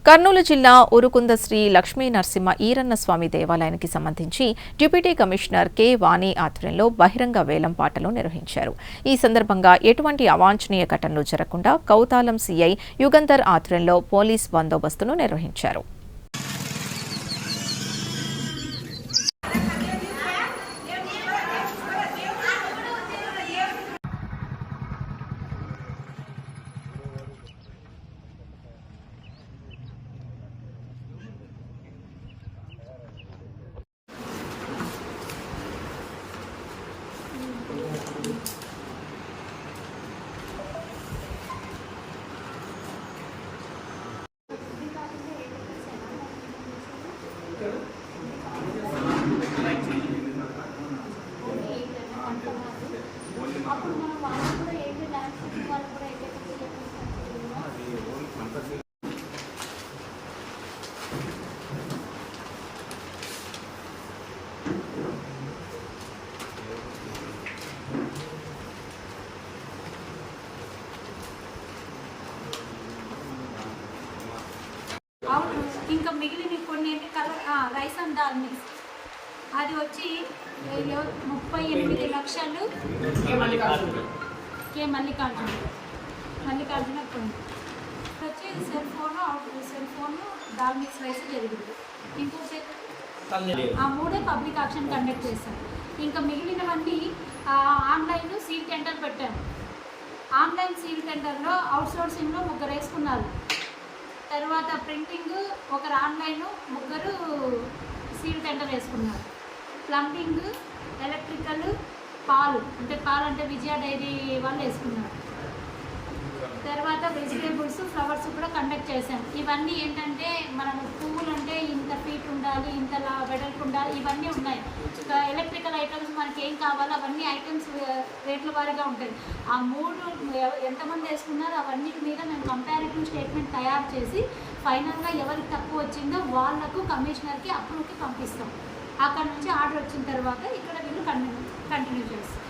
కర్నూలు జిల్లా ఉరుకుంద శ్రీ లక్ష్మీ నరసింహ ఈరన్న స్వామి దేవాలయానికి సంబంధించి డిప్యూటీ కమిషనర్ కె వాణి ఆధ్వర్యంలో బహిరంగ వేలం పాటలు నిర్వహించారు. ఈ సందర్భంగా ఎటువంటి అవాంఛనీయ ఘటనలు జరగకుండా కౌతాలం సీఐ యుగంధర్ ఆధ్వర్యంలో పోలీస్ బందోబస్తును నిర్వహించారు. ఇంకా మిగిలిన కొన్ని ఏంటి colour rice and dal mix అది వచ్చి 38 లక్షలు కే మల్లికార్జున వచ్చి cell phone dal mix rice జరిగింది. ఇంకోటి ఆ మూడే పబ్లిక్ ఆక్షన్ కండక్ట్ చేశారు. ఇంకా మిగిలినవన్నీ ఆన్లైన్ సీల్ టెండర్ పెట్టాము. ఆన్లైన్ సీల్ టెండర్లో అవుట్సోర్సింగ్లో 3 వేసుకున్నారు. తర్వాత ప్రింటింగ్ ఒకరు ఆన్లైన్ 3 సీల్ టెండర్ వేసుకున్నారు. ప్లంబింగ్, ఎలక్ట్రికల్, పాలు అంటే విజయ డైరీ వాళ్ళు వేసుకున్నారు. తర్వాత వెజిటేబుల్స్, ఫ్లవర్స్ కూడా కండక్ట్ చేశాం. ఇవన్నీ ఏంటంటే మనం పువ్వులు అంటే ఇంత ఫీట్ ఉండాలి, ఇంత వెడల్పు ఉండాలి, ఇవన్నీ ఉన్నాయి. ఎలక్ట్రికల్ ఐటమ్స్ మనకి ఏం కావాలో అవన్నీ ఐటమ్స్ రేట్ల వారీగా ఉంటాయి. ఆ 3 ఎంతమంది వేసుకున్నారో అవన్నిటి మీద మేము కంపారిటివ్ స్టేట్మెంట్ తయారు చేసి ఫైనల్గా ఎవరికి తక్కువ వచ్చిందో వాళ్లకు కమిషనర్కి అప్రూవ్కి పంపిస్తాం. అక్కడ నుంచి ఆర్డర్ వచ్చిన తర్వాత ఇక్కడ వీళ్ళు కంటిన్యూ చేస్తాం.